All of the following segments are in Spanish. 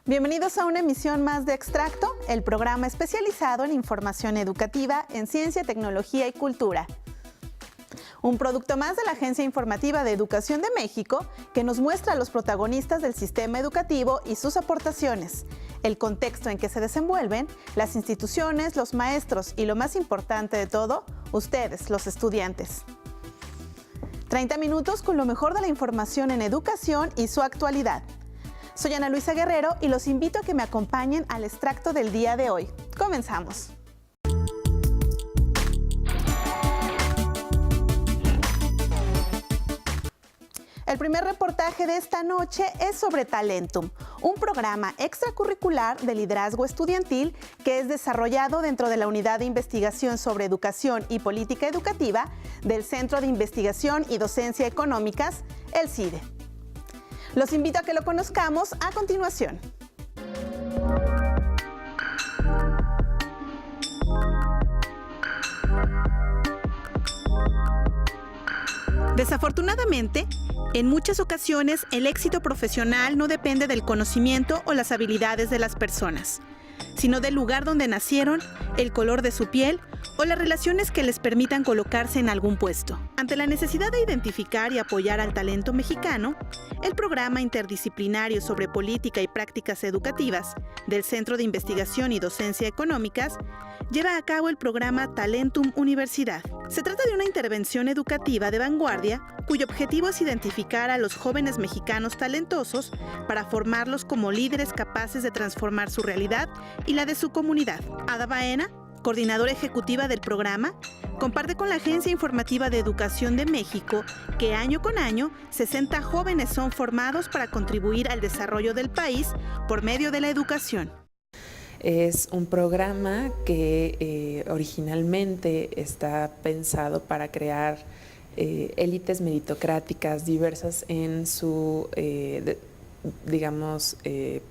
Bienvenidos a una emisión más de Extracto, el programa especializado en información educativa en ciencia, tecnología y cultura. Un producto más de la Agencia Informativa de Educación de México que nos muestra a los protagonistas del sistema educativo y sus aportaciones, el contexto en que se desenvuelven, las instituciones, los maestros y lo más importante de todo, ustedes, los estudiantes. 30 minutos con lo mejor de la información en educación y su actualidad. Soy Ana Luisa Guerrero y los invito a que me acompañen al extracto del día de hoy. Comenzamos. El primer reportaje de esta noche es sobre Talentum, un programa extracurricular de liderazgo estudiantil que es desarrollado dentro de la Unidad de Investigación sobre Educación y Política Educativa del Centro de Investigación y Docencia Económicas, el CIDE. Los invito a que lo conozcamos a continuación. Desafortunadamente, en muchas ocasiones el éxito profesional no depende del conocimiento o las habilidades de las personas, sino del lugar donde nacieron, el color de su piel o las relaciones que les permitan colocarse en algún puesto. Ante la necesidad de identificar y apoyar al talento mexicano, el programa interdisciplinario sobre política y prácticas educativas del Centro de Investigación y Docencia Económicas lleva a cabo el programa Talentum Universidad. Se trata de una intervención educativa de vanguardia cuyo objetivo es identificar a los jóvenes mexicanos talentosos para formarlos como líderes capaces de transformar su realidad y la de su comunidad. Ada Baena, coordinadora ejecutiva del programa, comparte con la Agencia Informativa de Educación de México que año con año 60 jóvenes son formados para contribuir al desarrollo del país por medio de la educación. Es un programa que originalmente está pensado para crear élites meritocráticas diversas en su,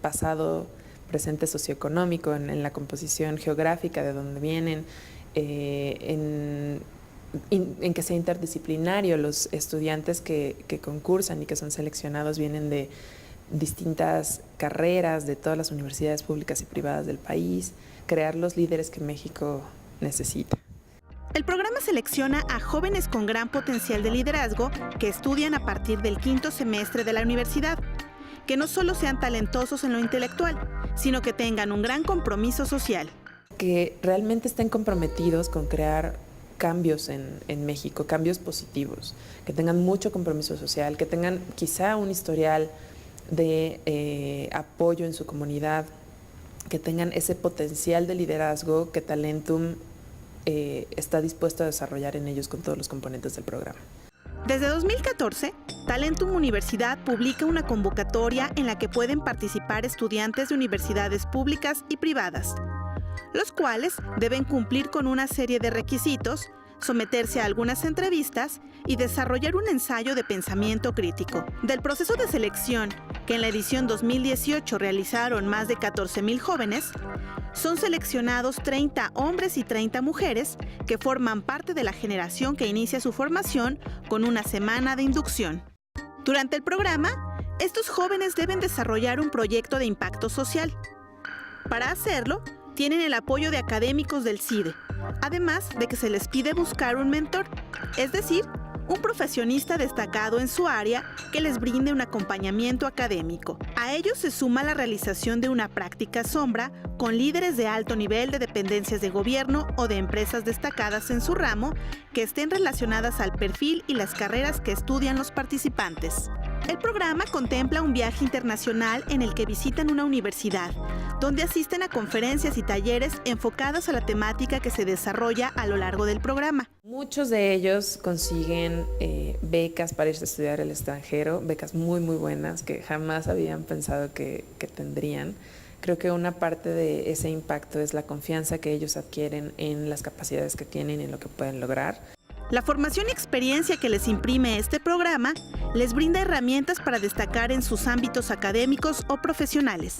pasado, presente socioeconómico, en la composición geográfica de donde vienen, en que sea interdisciplinario. Los estudiantes que concursan y que son seleccionados vienen de distintas carreras de todas las universidades públicas y privadas del país, crear los líderes que México necesita. El programa selecciona a jóvenes con gran potencial de liderazgo que estudian a partir del quinto semestre de la universidad, que no solo sean talentosos en lo intelectual, sino que tengan un gran compromiso social. Que realmente estén comprometidos con crear cambios en México, cambios positivos, que tengan mucho compromiso social, que tengan quizá un historial de apoyo en su comunidad, que tengan ese potencial de liderazgo que Talentum está dispuesto a desarrollar en ellos con todos los componentes del programa. Desde 2014, Talentum Universidad publica una convocatoria en la que pueden participar estudiantes de universidades públicas y privadas, los cuales deben cumplir con una serie de requisitos, someterse a algunas entrevistas y desarrollar un ensayo de pensamiento crítico. Del proceso de selección, que en la edición 2018 realizaron más de 14,000 jóvenes, son seleccionados 30 hombres y 30 mujeres que forman parte de la generación que inicia su formación con una semana de inducción. Durante el programa, estos jóvenes deben desarrollar un proyecto de impacto social. Para hacerlo, tienen el apoyo de académicos del CIDE, además de que se les pide buscar un mentor, es decir, un profesionista destacado en su área que les brinde un acompañamiento académico. A ello se suma la realización de una práctica sombra con líderes de alto nivel de dependencias de gobierno o de empresas destacadas en su ramo que estén relacionadas al perfil y las carreras que estudian los participantes. El programa contempla un viaje internacional en el que visitan una universidad, donde asisten a conferencias y talleres enfocados a la temática que se desarrolla a lo largo del programa. Muchos de ellos consiguen becas para irse a estudiar al extranjero, becas muy muy buenas que jamás habían pensado que tendrían. Creo que una parte de ese impacto es la confianza que ellos adquieren en las capacidades que tienen y en lo que pueden lograr. La formación y experiencia que les imprime este programa les brinda herramientas para destacar en sus ámbitos académicos o profesionales.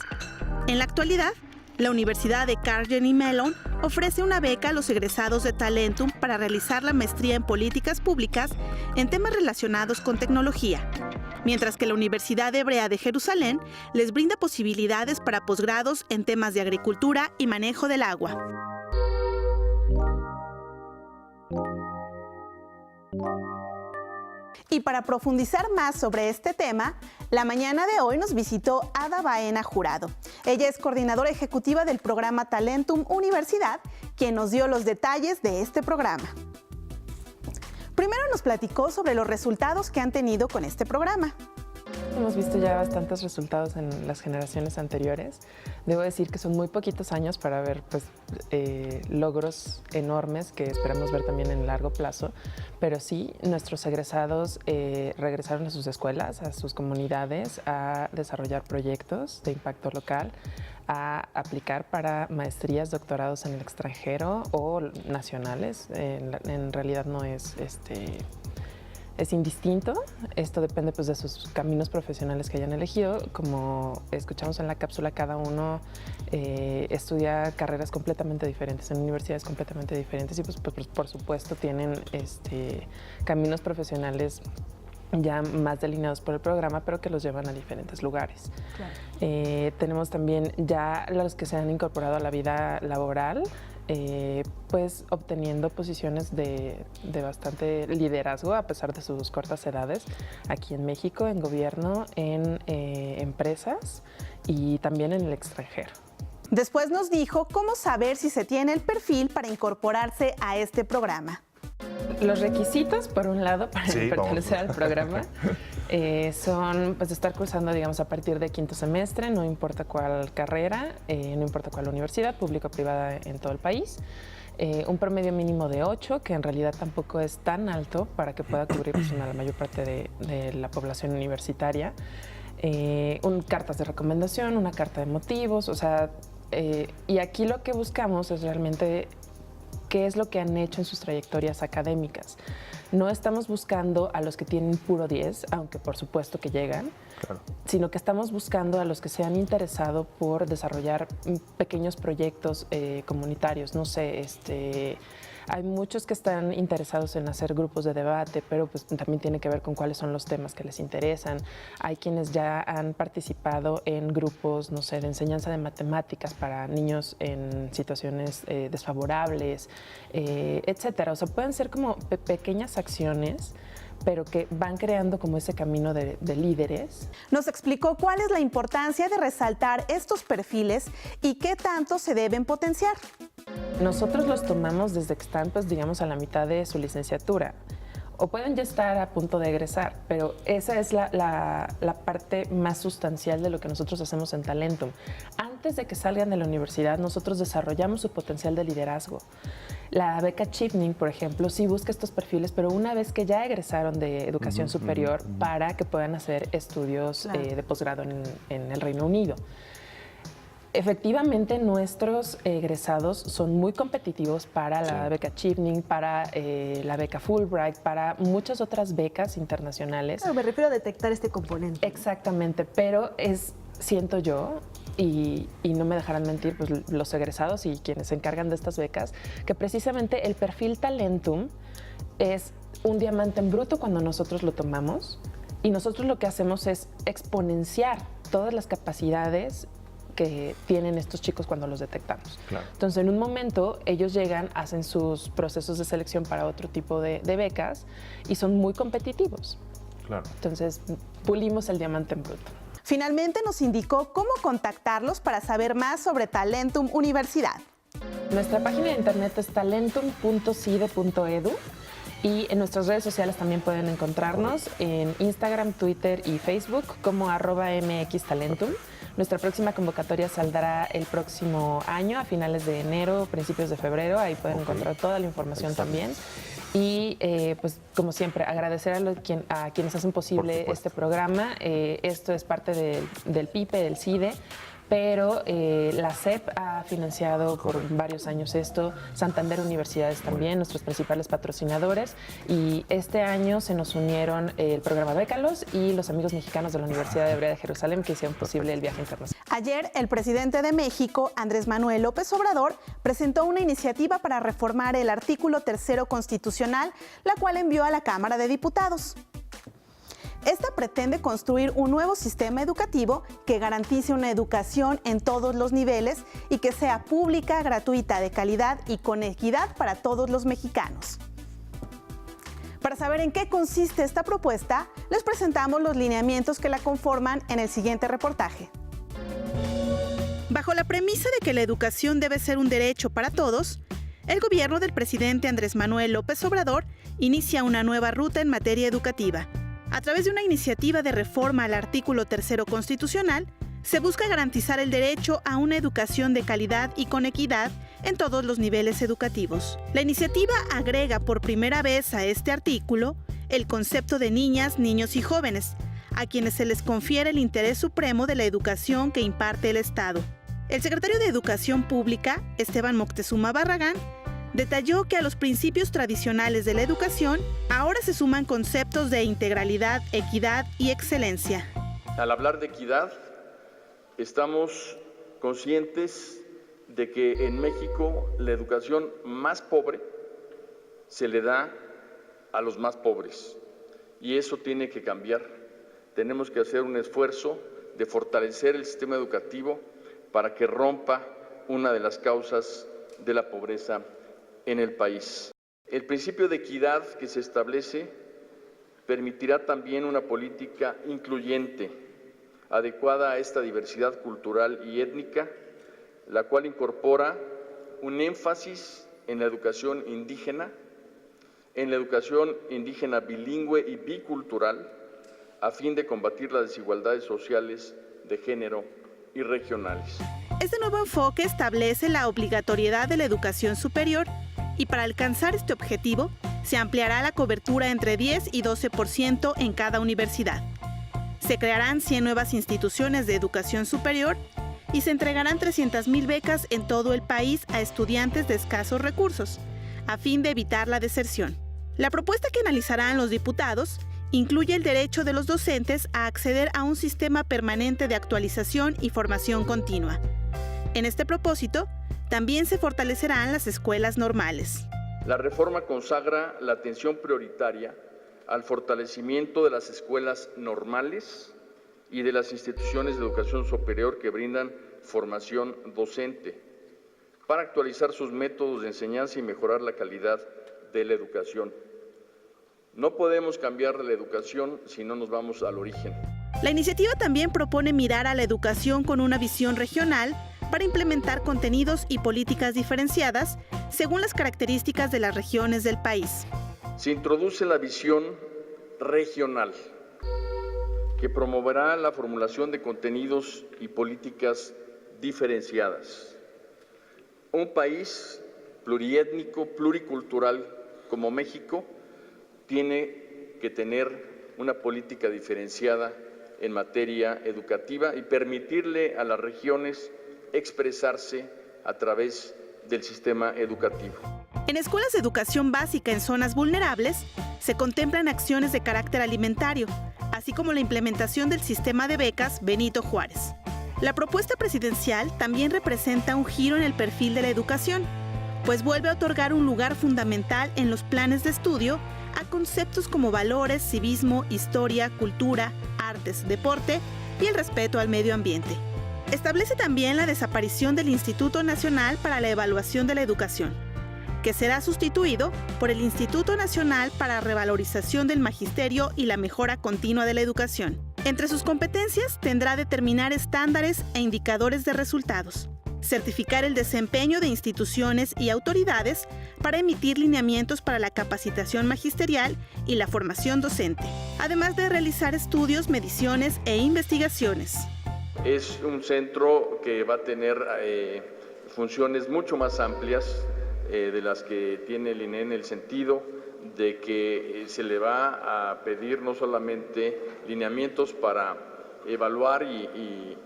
En la actualidad, la Universidad de Carnegie Mellon ofrece una beca a los egresados de Talentum para realizar la maestría en políticas públicas en temas relacionados con tecnología. mientras que la Universidad Hebrea de Jerusalén les brinda posibilidades para posgrados en temas de agricultura y manejo del agua. Y para profundizar más sobre este tema, la mañana de hoy nos visitó Ada Baena Jurado. Ella es coordinadora ejecutiva del programa Talentum Universidad, quien nos dio los detalles de este programa. Primero nos platicó sobre los resultados que han tenido con este programa. Hemos visto ya bastantes resultados en las generaciones anteriores. Debo decir que son muy poquitos años para ver logros enormes que esperamos ver también en largo plazo, pero sí, nuestros egresados regresaron a sus escuelas, a sus comunidades, a desarrollar proyectos de impacto local, a aplicar para maestrías, doctorados en el extranjero o nacionales. En realidad no es es indistinto. Esto depende de sus caminos profesionales que hayan elegido. Como escuchamos en la cápsula, cada uno estudia carreras completamente diferentes, en universidades completamente diferentes y por supuesto tienen caminos profesionales ya más delineados por el programa, pero que los llevan a diferentes lugares. Claro. Tenemos también ya los que se han incorporado a la vida laboral, pues obteniendo posiciones de bastante liderazgo a pesar de sus cortas edades aquí en México, en gobierno, en empresas y también en el extranjero. Después nos dijo cómo saber si se tiene el perfil para incorporarse a este programa. Los requisitos, por un lado, para pertenecer al programa son estar cursando, digamos, a partir de quinto semestre, no importa cuál carrera, no importa cuál universidad, pública o privada en todo el país. Un promedio mínimo de 8, que en realidad tampoco es tan alto para que pueda cubrir la mayor parte de la población universitaria. Cartas de recomendación, una carta de motivos, y aquí lo que buscamos es realmente qué es lo que han hecho en sus trayectorias académicas. No estamos buscando a los que tienen puro 10, aunque por supuesto que llegan, claro, sino que estamos buscando a los que se han interesado por desarrollar pequeños proyectos comunitarios. No sé, hay muchos que están interesados en hacer grupos de debate, pero pues también tiene que ver con cuáles son los temas que les interesan. Hay quienes ya han participado en grupos, no sé, de enseñanza de matemáticas para niños en situaciones desfavorables, etcétera. O sea, pueden ser como pequeñas acciones, pero que van creando como ese camino de líderes. Nos explicó cuál es la importancia de resaltar estos perfiles y qué tanto se deben potenciar. Nosotros los tomamos desde que están, pues, digamos, a la mitad de su licenciatura. O pueden ya estar a punto de egresar, pero esa es la parte más sustancial de lo que nosotros hacemos en Talentum. Antes de que salgan de la universidad, nosotros desarrollamos su potencial de liderazgo. La beca Chevening, por ejemplo, sí busca estos perfiles, pero una vez que ya egresaron de educación superior para que puedan hacer estudios de posgrado en el Reino Unido. Efectivamente, nuestros egresados son muy competitivos para la beca Chevening, para la beca Fulbright, para muchas otras becas internacionales. Claro, me refiero a detectar este componente. Exactamente, pero siento yo, y no me dejarán mentir pues, los egresados y quienes se encargan de estas becas, que precisamente el perfil Talentum es un diamante en bruto cuando nosotros lo tomamos, y nosotros lo que hacemos es exponenciar todas las capacidades que tienen estos chicos cuando los detectamos. Claro. Entonces, en un momento, ellos llegan, hacen sus procesos de selección para otro tipo de becas y son muy competitivos. Claro. Entonces, pulimos el diamante en bruto. Finalmente, nos indicó cómo contactarlos para saber más sobre Talentum Universidad. Nuestra página de internet es talentum.cide.edu y en nuestras redes sociales también pueden encontrarnos en Instagram, Twitter y Facebook como @mxtalentum. Nuestra próxima convocatoria saldrá el próximo año, a finales de enero, principios de febrero. Ahí pueden encontrar toda la información también. Y pues como siempre, agradecer a quienes hacen posible este programa. Esto es parte del PIPE, del CIDE, pero la SEP ha financiado por varios años esto, Santander Universidades también, nuestros principales patrocinadores, y este año se nos unieron el programa Bécalos y los amigos mexicanos de la Universidad Hebrea de Jerusalén, que hicieron posible el viaje internacional. Ayer, el presidente de México, Andrés Manuel López Obrador, presentó una iniciativa para reformar el artículo 3º constitucional, la cual envió a la Cámara de Diputados. Esta pretende construir un nuevo sistema educativo que garantice una educación en todos los niveles y que sea pública, gratuita, de calidad y con equidad para todos los mexicanos. Para saber en qué consiste esta propuesta, les presentamos los lineamientos que la conforman en el siguiente reportaje. Bajo la premisa de que la educación debe ser un derecho para todos, el gobierno del presidente Andrés Manuel López Obrador inicia una nueva ruta en materia educativa. A través de una iniciativa de reforma al artículo 3º constitucional, se busca garantizar el derecho a una educación de calidad y con equidad en todos los niveles educativos. La iniciativa agrega por primera vez a este artículo el concepto de niñas, niños y jóvenes, a quienes se les confiere el interés supremo de la educación que imparte el Estado. El secretario de Educación Pública, Esteban Moctezuma Barragán, detalló que a los principios tradicionales de la educación ahora se suman conceptos de integralidad, equidad y excelencia. Al hablar de equidad, estamos conscientes de que en México la educación más pobre se le da a los más pobres y eso tiene que cambiar. Tenemos que hacer un esfuerzo de fortalecer el sistema educativo para que rompa una de las causas de la pobreza en el país. El principio de equidad que se establece permitirá también una política incluyente, adecuada a esta diversidad cultural y étnica, la cual incorpora un énfasis en la educación indígena bilingüe y bicultural, a fin de combatir las desigualdades sociales de género y regionales. Este nuevo enfoque establece la obligatoriedad de la educación superior y para alcanzar este objetivo se ampliará la cobertura entre 10 y 12% en cada universidad. Se crearán 100 nuevas instituciones de educación superior y se entregarán 300,000 becas en todo el país a estudiantes de escasos recursos, a fin de evitar la deserción. La propuesta que analizarán los diputados incluye el derecho de los docentes a acceder a un sistema permanente de actualización y formación continua. En este propósito, también se fortalecerán las escuelas normales. La reforma consagra la atención prioritaria al fortalecimiento de las escuelas normales y de las instituciones de educación superior que brindan formación docente, para actualizar sus métodos de enseñanza y mejorar la calidad de la educación. No podemos cambiar la educación si no nos vamos al origen. La iniciativa también propone mirar a la educación con una visión regional para implementar contenidos y políticas diferenciadas según las características de las regiones del país. Se introduce la visión regional, que promoverá la formulación de contenidos y políticas diferenciadas. Un país pluriétnico, pluricultural como México tiene que tener una política diferenciada en materia educativa y permitirle a las regiones expresarse a través del sistema educativo. En escuelas de educación básica en zonas vulnerables, se contemplan acciones de carácter alimentario, así como la implementación del sistema de becas Benito Juárez. La propuesta presidencial también representa un giro en el perfil de la educación, pues vuelve a otorgar un lugar fundamental en los planes de estudio a conceptos como valores, civismo, historia, cultura, artes, deporte y el respeto al medio ambiente. Establece también la desaparición del Instituto Nacional para la Evaluación de la Educación, que será sustituido por el Instituto Nacional para Revalorización del Magisterio y la Mejora Continua de la Educación. Entre sus competencias tendrá determinar estándares e indicadores de resultados, certificar el desempeño de instituciones y autoridades para emitir lineamientos para la capacitación magisterial y la formación docente, además de realizar estudios, mediciones e investigaciones. Es un centro que va a tener funciones mucho más amplias de las que tiene el INE, en el sentido de que se le va a pedir no solamente lineamientos para evaluar y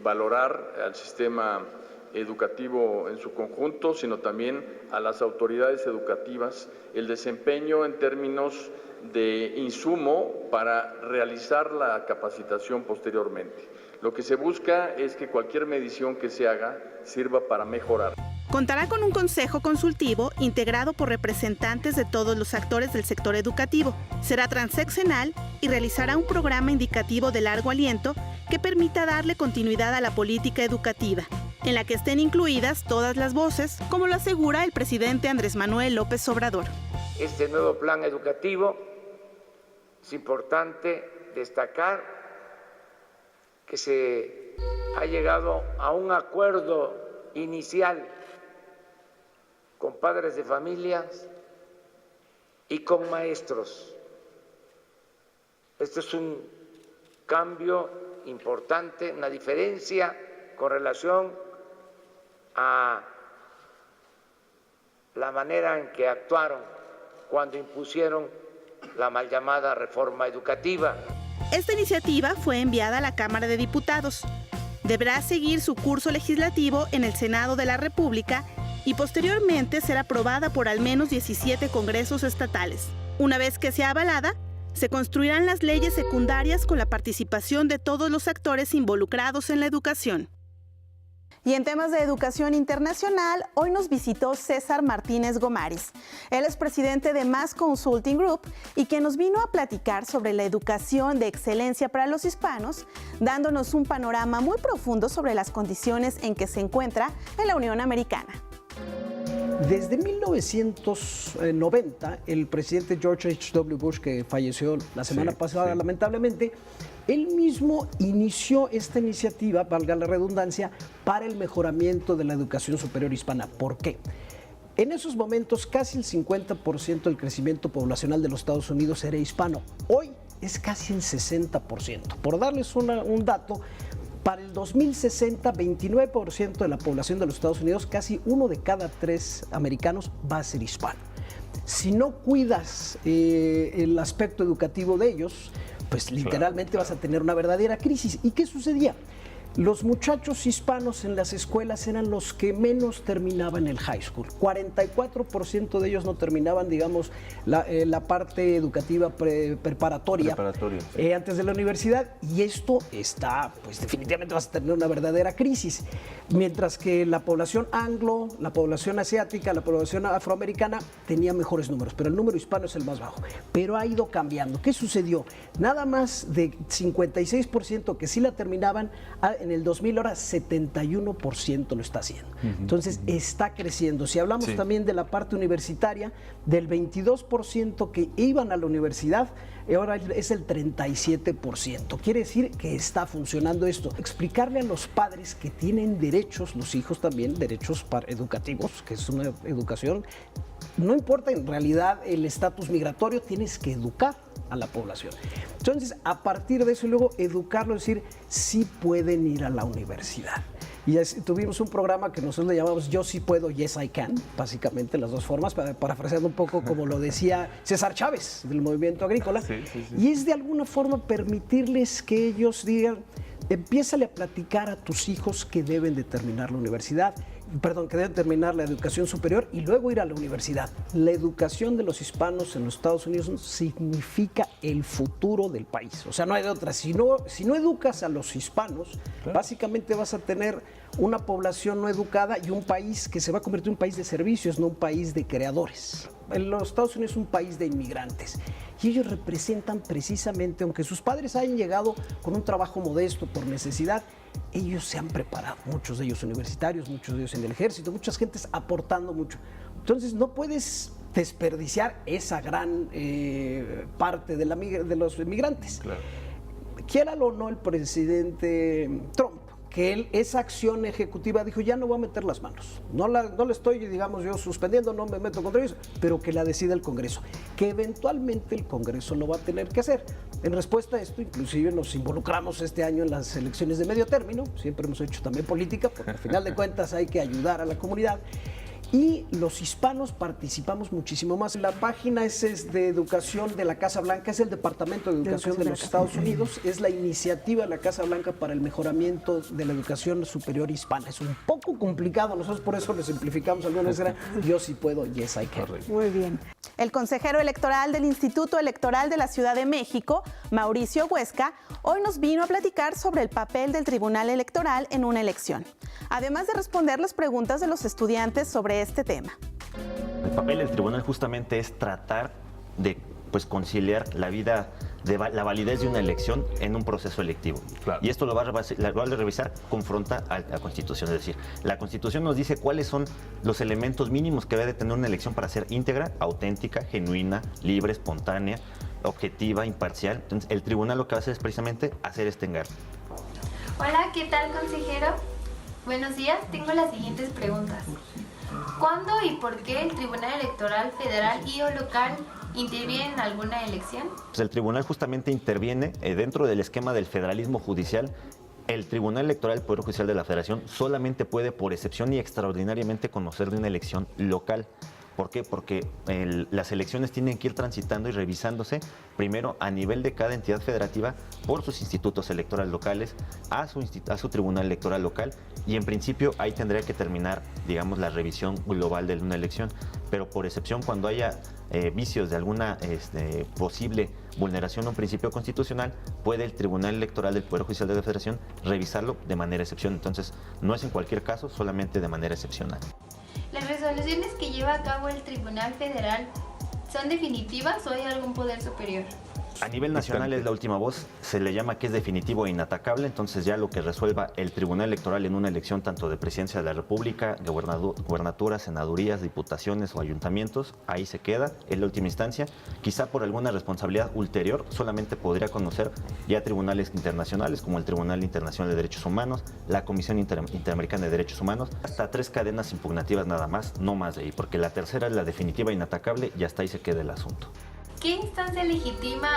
valorar al sistema educativo en su conjunto, sino también a las autoridades educativas el desempeño en términos de insumo para realizar la capacitación posteriormente. Lo que se busca es que cualquier medición que se haga sirva para mejorar. Contará con un consejo consultivo integrado por representantes de todos los actores del sector educativo. Será transeccional y realizará un programa indicativo de largo aliento que permita darle continuidad a la política educativa, en la que estén incluidas todas las voces, como lo asegura el presidente Andrés Manuel López Obrador. Este nuevo plan educativo, es importante destacar que se ha llegado a un acuerdo inicial con padres de familias y con maestros. Este es un cambio importante, una diferencia con relación a la manera en que actuaron cuando impusieron la mal llamada reforma educativa. Esta iniciativa fue enviada a la Cámara de Diputados. Deberá seguir su curso legislativo en el Senado de la República y posteriormente ser aprobada por al menos 17 congresos estatales. Una vez que sea avalada, se construirán las leyes secundarias con la participación de todos los actores involucrados en la educación. Y en temas de educación internacional, hoy nos visitó César Martínez Gomaris. Él es presidente de Mass Consulting Group y que nos vino a platicar sobre la educación de excelencia para los hispanos, dándonos un panorama muy profundo sobre las condiciones en que se encuentra en la Unión Americana. Desde 1990, el presidente George H.W. Bush, que falleció la semana pasada, lamentablemente, él mismo inició esta iniciativa, valga la redundancia, para el mejoramiento de la educación superior hispana. ¿Por qué? En esos momentos, casi el 50% del crecimiento poblacional de los Estados Unidos era hispano. Hoy es casi el 60%. Por darles un dato, para el 2060, 29% de la población de los Estados Unidos, casi 1 de cada 3 americanos, va a ser hispano. Si no cuidas el aspecto educativo de ellos, pues literalmente vas a tener una verdadera crisis. ¿Y qué sucedía? Los muchachos hispanos en las escuelas eran los que menos terminaban el high school. 44% de ellos no terminaban, digamos, la parte educativa preparatoria antes de la universidad. Y esto está, pues definitivamente vas a tener una verdadera crisis. Mientras que la población anglo, la población asiática, la población afroamericana tenía mejores números, pero el número hispano es el más bajo. Pero ha ido cambiando. ¿Qué sucedió? Nada más de 56% que sí la terminaban, en el 2000 ahora 71% lo está haciendo. Entonces está creciendo. Si hablamos también de la parte universitaria, del 22% que iban a la universidad, ahora es el 37%. Quiere decir que está funcionando esto. Explicarle a los padres que tienen derechos, los hijos también, derechos educativos, que es una educación, no importa en realidad el estatus migratorio, tienes que educar a la población. Entonces, a partir de eso, y luego educarlo, es decir, sí pueden ir a la universidad. Y tuvimos un programa que nosotros le llamamos Yo sí puedo, Yes I can, básicamente las dos formas, parafraseando un poco como lo decía César Chávez del movimiento agrícola. Y es de alguna forma permitirles que ellos digan, empiézale a platicar a tus hijos que deben de terminar la universidad, que deben terminar la educación superior y luego ir a la universidad. La educación de los hispanos en los Estados Unidos significa el futuro del país. O sea, no hay de otra. Si no educas a los hispanos, básicamente vas a tener una población no educada y un país que se va a convertir en un país de servicios, no un país de creadores. En los Estados Unidos es un país de inmigrantes y ellos representan precisamente, aunque sus padres hayan llegado con un trabajo modesto por necesidad, ellos se han preparado, muchos de ellos universitarios, muchos de ellos en el ejército, muchas gentes aportando mucho. Entonces no puedes desperdiciar esa gran parte de los inmigrantes. Quiéralo o no el presidente Trump, que esa acción ejecutiva dijo, ya no voy a meter las manos, no le estoy, digamos, yo suspendiendo, no me meto contra ellos, pero que la decida el Congreso, que eventualmente el Congreso lo va a tener que hacer. En respuesta a esto, inclusive nos involucramos este año en las elecciones de medio término, siempre hemos hecho también política, porque al final de cuentas hay que ayudar a la comunidad, y los hispanos participamos muchísimo más. La página es de educación de la Casa Blanca, es el Departamento de Educación de los Estados Unidos, es la iniciativa de la Casa Blanca para el mejoramiento de la educación superior hispana. Es un poco complicado, nosotros por eso lo simplificamos algunas veces, yo sí puedo, yes I can. Muy bien. El consejero electoral del Instituto Electoral de la Ciudad de México, Mauricio Huesca, hoy nos vino a platicar sobre el papel del Tribunal Electoral en una elección, además de responder las preguntas de los estudiantes sobre este tema. El papel del tribunal justamente es tratar de conciliar la validez de una elección en un proceso electivo. Claro. Y esto lo va a revisar, confronta a la Constitución. Es decir, la Constitución nos dice cuáles son los elementos mínimos que debe de tener una elección para ser íntegra, auténtica, genuina, libre, espontánea, objetiva, imparcial. Entonces, el tribunal lo que va a hacer es precisamente hacer este engarce. Hola, ¿qué tal, consejero? Buenos días, tengo las siguientes preguntas. ¿Cuándo y por qué el Tribunal Electoral Federal y o local interviene en alguna elección? Pues el tribunal justamente interviene dentro del esquema del federalismo judicial. El Tribunal Electoral del Poder Judicial de la Federación solamente puede, por excepción y extraordinariamente, conocer de una elección local. ¿Por qué? Porque las elecciones tienen que ir transitando y revisándose primero a nivel de cada entidad federativa por sus institutos electorales locales, a su tribunal electoral local, y en principio ahí tendría que terminar, digamos, la revisión global de una elección. Pero por excepción, cuando haya vicios de alguna posible vulneración a un principio constitucional, puede el Tribunal Electoral del Poder Judicial de la Federación revisarlo de manera excepcional. Entonces, no es en cualquier caso, solamente de manera excepcional. ¿Las resoluciones que lleva a cabo el Tribunal Federal son definitivas o hay algún poder superior? A nivel nacional es la última voz, se le llama que es definitivo e inatacable, entonces ya lo que resuelva el Tribunal Electoral en una elección tanto de Presidencia de la República, gubernaturas, senadurías, diputaciones o ayuntamientos, ahí se queda, es la última instancia. Quizá por alguna responsabilidad ulterior solamente podría conocer ya tribunales internacionales como el Tribunal Internacional de Derechos Humanos, la Comisión Interamericana de Derechos Humanos, hasta 3 cadenas impugnativas nada más, no más de ahí, porque la tercera es la definitiva e inatacable y hasta ahí se queda el asunto. ¿Qué instancia legitima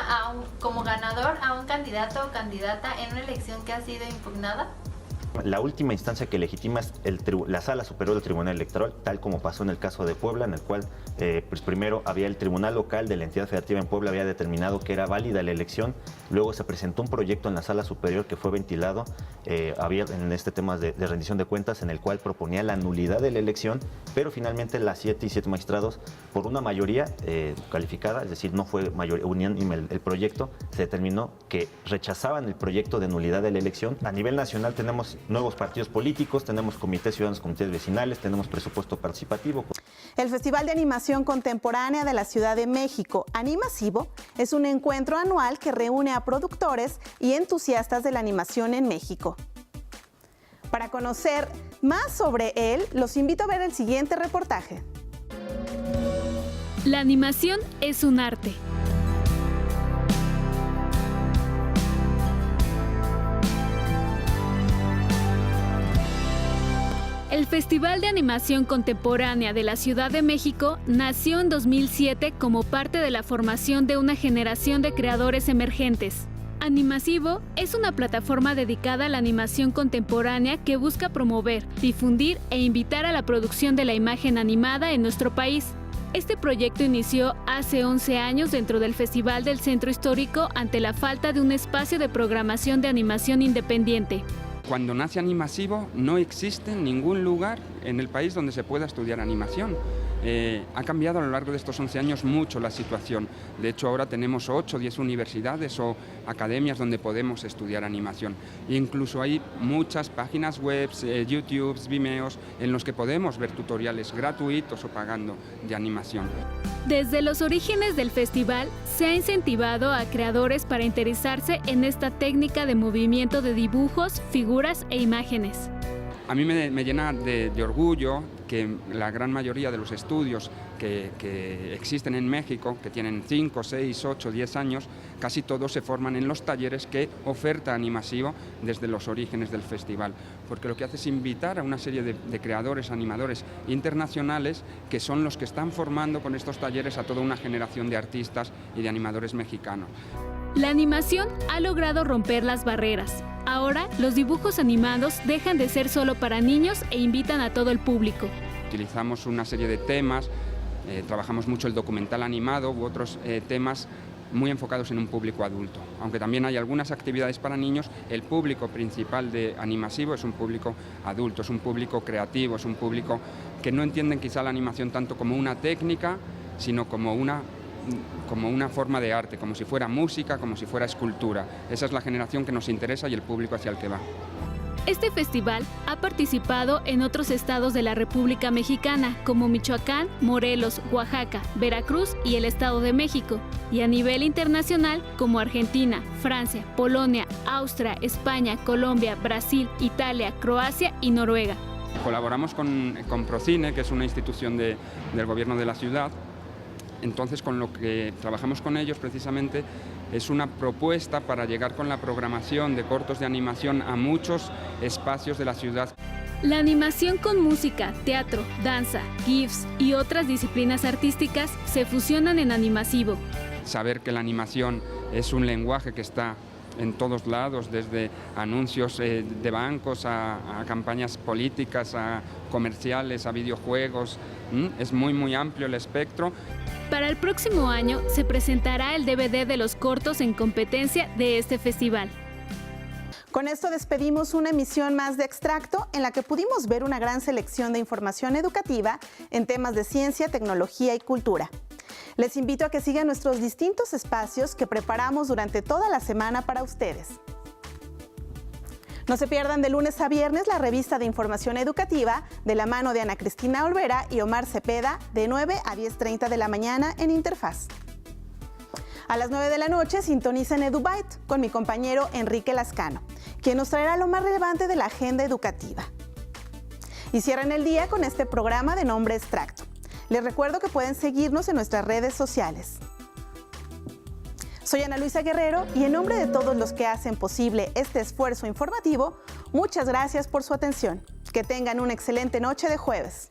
como ganador a un candidato o candidata en una elección que ha sido impugnada? La última instancia que legitima es la Sala Superior del Tribunal Electoral, tal como pasó en el caso de Puebla, en el cual pues primero había el Tribunal Local de la entidad federativa en Puebla había determinado que era válida la elección, luego se presentó un proyecto en la Sala Superior que fue ventilado, había en este tema de rendición de cuentas, en el cual proponía la nulidad de la elección, pero finalmente las 7 magistrados, por una mayoría calificada, es decir, no fue unánime el proyecto, se determinó que rechazaban el proyecto de nulidad de la elección. A nivel nacional tenemos nuevos partidos políticos, tenemos comités ciudadanos, comités vecinales, tenemos presupuesto participativo. El Festival de Animación Contemporánea de la Ciudad de México, Animasivo, es un encuentro anual que reúne a productores y entusiastas de la animación en México. Para conocer más sobre él, los invito a ver el siguiente reportaje. La animación es un arte. El Festival de Animación Contemporánea de la Ciudad de México nació en 2007 como parte de la formación de una generación de creadores emergentes. Animasivo es una plataforma dedicada a la animación contemporánea que busca promover, difundir e invitar a la producción de la imagen animada en nuestro país. Este proyecto inició hace 11 años dentro del Festival del Centro Histórico ante la falta de un espacio de programación de animación independiente. Cuando nace Animasivo no existe ningún lugar en el país donde se pueda estudiar animación. Ha cambiado a lo largo de estos 11 años mucho la situación. De hecho, ahora tenemos 8 o 10 universidades o academias donde podemos estudiar animación. E incluso hay muchas páginas web, YouTube, Vimeos, en los que podemos ver tutoriales gratuitos o pagando de animación. Desde los orígenes del festival, se ha incentivado a creadores para interesarse en esta técnica de movimiento de dibujos, figuras e imágenes. A mí me llena de orgullo que la gran mayoría de los estudios que existen en México, que tienen 5, 6, 8, 10 años, casi todos se forman en los talleres que oferta Animasivo desde los orígenes del festival, porque lo que hace es invitar a una serie de creadores, animadores internacionales que son los que están formando con estos talleres a toda una generación de artistas y de animadores mexicanos. La animación ha logrado romper las barreras. Ahora, los dibujos animados dejan de ser solo para niños e invitan a todo el público. utilizamos una serie de temas, trabajamos mucho el documental animado u otros temas muy enfocados en un público adulto. Aunque también hay algunas actividades para niños, el público principal de Animasivo es un público adulto, es un público creativo, es un público que no entienden quizá la animación tanto como una técnica, sino como una forma de arte, como si fuera música, como si fuera escultura. Esa es la generación que nos interesa y el público hacia el que va. Este festival ha participado en otros estados de la República Mexicana, como Michoacán, Morelos, Oaxaca, Veracruz y el Estado de México, y a nivel internacional como Argentina, Francia, Polonia, Austria, España, Colombia, Brasil, Italia, Croacia y Noruega. Colaboramos con Procine, que es una institución del gobierno de la ciudad. Entonces, con lo que trabajamos con ellos precisamente es una propuesta para llegar con la programación de cortos de animación a muchos espacios de la ciudad. La animación con música, teatro, danza, GIFs y otras disciplinas artísticas se fusionan en Animasivo. Saber que la animación es un lenguaje que está en todos lados, desde anuncios de bancos a campañas políticas, a comerciales, a videojuegos. Es muy amplio el espectro. Para el próximo año se presentará el DVD de los cortos en competencia de este festival. Con esto despedimos una emisión más de Extracto, en la que pudimos ver una gran selección de información educativa en temas de ciencia, tecnología y cultura. Les invito a que sigan nuestros distintos espacios que preparamos durante toda la semana para ustedes. No se pierdan de lunes a viernes la revista de información educativa de la mano de Ana Cristina Olvera y Omar Cepeda de 9 a 10:30 de la mañana en Interfaz. A las 9 de la noche sintonicen EduByte con mi compañero Enrique Lascano, quien nos traerá lo más relevante de la agenda educativa. Y cierren el día con este programa de nombre Extracto. Les recuerdo que pueden seguirnos en nuestras redes sociales. Soy Ana Luisa Guerrero y en nombre de todos los que hacen posible este esfuerzo informativo, muchas gracias por su atención. Que tengan una excelente noche de jueves.